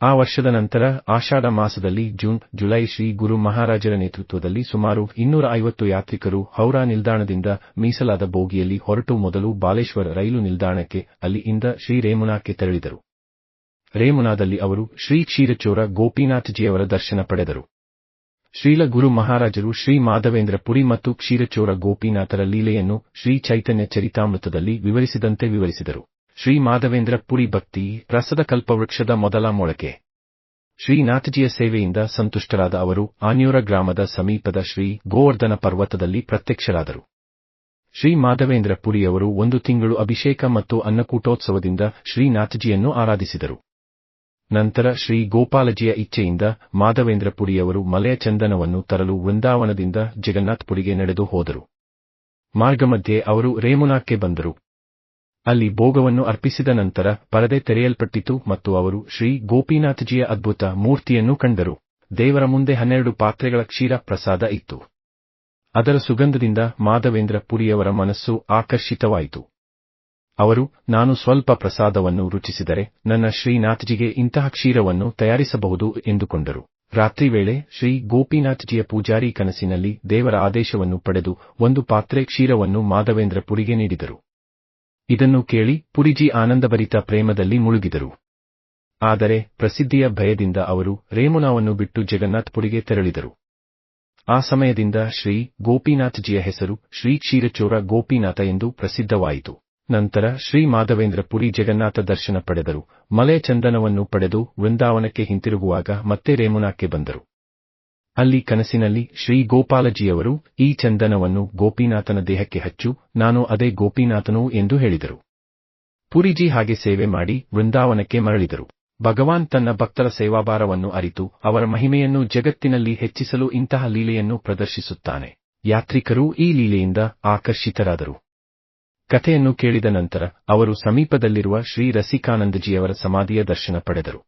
ಆ ವರ್ಷದ ನಂತರ ಆಷಾಢ ಮಾಸದಲ್ಲಿ ಜುಲೈ ಶ್ರೀ ಗುರು ಮಹಾರಾಜರ ನೇತೃತ್ವದಲ್ಲಿ ಸುಮಾರು 250 ಯಾತ್ರಿಕರು ಹೌರಾ ನಿಲ್ದಾಣದಿಂದ ಮೀಸಲಾದ ಬೋಗಿಯಲ್ಲಿ ಹೊರಟು ಮೊದಲು ಬಾಲೇಶ್ವರ ರೈಲು ನಿಲ್ದಾಣಕ್ಕೆ, ಅಲ್ಲಿಂದ ಶ್ರೀ ರೇಮುನಾಕ್ಕೆ ತೆರಳಿದರು. ರೇಮುನಾದಲ್ಲಿ ಅವರು ಶ್ರೀ ಕ್ಷೀರಚೋರ ಗೋಪಿನಾಥಜಿಯವರ ದರ್ಶನ ಪಡೆದರು. ಶ್ರೀಲ ಗುರು ಮಹಾರಾಜರು ಶ್ರೀ ಮಾಧವೇಂದ್ರ ಪುರಿ ಮತ್ತು ಕ್ಷೀರಚೋರ ಗೋಪಿನಾಥರ ಲೀಲೆಯನ್ನು ಶ್ರೀ ಚೈತನ್ಯ ಚರಿತಾಮೃತದಲ್ಲಿ ವಿವರಿಸಿದಂತೆ ವಿವರಿಸಿದರು. ಶ್ರೀ ಮಾಧವೇಂದ್ರ ಪುರಿ ಭಕ್ತಿ ರಸದ ಕಲ್ಪವೃಕ್ಷದ ಮೊದಲ ಮೊಳಕೆ. ಶ್ರೀನಾಥಜಿಯ ಸೇವೆಯಿಂದ ಸಂತುಷ್ಟರಾದ ಅವರು ಆನ್ಯೂರ ಗ್ರಾಮದ ಸಮೀಪದ ಶ್ರೀ ಗೋವರ್ಧನ ಪರ್ವತದಲ್ಲಿ ಪ್ರತ್ಯಕ್ಷರಾದರು. ಶ್ರೀ ಮಾಧವೇಂದ್ರ ಪುರಿಯವರು 1 ತಿಂಗಳು ಅಭಿಷೇಕ ಮತ್ತು ಅನ್ನಕೂಟೋತ್ಸವದಿಂದ ಶ್ರೀನಾಥಜಿಯನ್ನು ಆರಾಧಿಸಿದರು. ನಂತರ ಶ್ರೀ ಗೋಪಾಲಜಿಯ ಇಚ್ಛೆಯಿಂದ ಮಾಧವೇಂದ್ರ ಪುರಿಯವರು ಮಲೆಯ ಚಂದನವನ್ನು ತರಲು ವೃಂದಾವನದಿಂದ ಜಗನ್ನಾಥ್ಪುರಿಗೆ ನಡೆದು ಹೋದರು. ಮಾರ್ಗಮಧ್ಯೆ ಅವರು ರೇಮುನಾಕ್ಕೆ ಬಂದರು. ಅಲ್ಲಿ ಭೋಗವನ್ನು ಅರ್ಪಿಸಿದ ನಂತರ ಪರದೆ ತೆರೆಯಲ್ಪಟ್ಟಿತು ಮತ್ತು ಅವರು ಶ್ರೀ ಗೋಪಿನಾಥಜಿಯ ಅದ್ಭುತ ಮೂರ್ತಿಯನ್ನು ಕಂಡರು. ದೇವರ ಮುಂದೆ 12 ಪಾತ್ರೆಗಳ ಕ್ಷೀರ ಪ್ರಸಾದ ಇತ್ತು. ಅದರ ಸುಗಂಧದಿಂದ ಮಾಧವೇಂದ್ರ ಪುರಿಯವರ ಮನಸ್ಸು ಆಕರ್ಷಿತವಾಯಿತು. ಅವರು, ನಾನು ಸ್ವಲ್ಪ ಪ್ರಸಾದವನ್ನು ರುಚಿಸಿದರೆ ನನ್ನ ಶ್ರೀನಾಥಜಿಗೆ ಇಂತಹ ಕ್ಷೀರವನ್ನು ತಯಾರಿಸಬಹುದು ಎಂದುಕೊಂಡರು. ರಾತ್ರಿ ವೇಳೆ ಶ್ರೀ ಗೋಪಿನಾಥಜಿಯ ಪೂಜಾರಿ ಕನಸಿನಲ್ಲಿ ದೇವರ ಆದೇಶವನ್ನು ಪಡೆದು 1 ಪಾತ್ರೆ ಕ್ಷೀರವನ್ನು ಮಾಧವೇಂದ್ರ ಪುರಿಗೆ ನೀಡಿದರು. ಇದನ್ನು ಕೇಳಿ ಪುರಿಜಿ ಆನಂದಭರಿತ ಪ್ರೇಮದಲ್ಲಿ ಮುಳುಗಿದರು. ಆದರೆ ಪ್ರಸಿದ್ಧಿಯ ಭಯದಿಂದ ಅವರು ರೇಮುನಾವನ್ನು ಬಿಟ್ಟು ಜಗನ್ನಾಥ್ಪುರಿಗೆ ತೆರಳಿದರು. ಆ ಸಮಯದಿಂದ ಶ್ರೀ ಗೋಪಿನಾಥಜಿಯ ಹೆಸರು ಶ್ರೀ ಕ್ಷೀರಚೋರ ಗೋಪಿನಾಥ ಎಂದು ಪ್ರಸಿದ್ಧವಾಯಿತು. ನಂತರ ಶ್ರೀ ಮಾಧವೇಂದ್ರ ಪುರಿ ಜಗನ್ನಾಥ ದರ್ಶನ ಪಡೆದರು. ಮಲೆಯ ಚಂದನವನ್ನು ಪಡೆದು ವೃಂದಾವನಕ್ಕೆ ಹಿಂತಿರುಗುವಾಗ ಮತ್ತೆ ರೇಮುನಾಕ್ಕೆ ಬಂದರು. ಅಲ್ಲಿ ಕನಸಿನಲ್ಲಿ ಶ್ರೀ ಗೋಪಾಲಜಿಯವರು, ಈ ಚಂದನವನ್ನು ಗೋಪಿನಾಥನ ದೇಹಕ್ಕೆ ಹಚ್ಚು, ನಾನು ಅದೇ ಗೋಪಿನಾಥನು ಎಂದು ಹೇಳಿದರು. ಪುರಿಜಿ ಹಾಗೆ ಸೇವೆ ಮಾಡಿ ವೃಂದಾವನಕ್ಕೆ ಮರಳಿದರು. ಭಗವಾನ್ ತನ್ನ ಭಕ್ತರ ಸೇವಾಭಾರವನ್ನು ಅರಿತು ಅವರ ಮಹಿಮೆಯನ್ನು ಜಗತ್ತಿನಲ್ಲಿ ಹೆಚ್ಚಿಸಲು ಇಂತಹ ಲೀಲೆಯನ್ನು ಪ್ರದರ್ಶಿಸುತ್ತಾನೆ. ಯಾತ್ರಿಕರು ಈ ಲೀಲೆಯಿಂದ ಆಕರ್ಷಿತರಾದರು. ಕಥೆಯನ್ನು ಕೇಳಿದ ನಂತರ ಅವರು ಸಮೀಪದಲ್ಲಿರುವ ಶ್ರೀ ರಸಿಕಾನಂದಜಿಯವರ ಸಮಾಧಿಯ ದರ್ಶನ ಪಡೆದರು.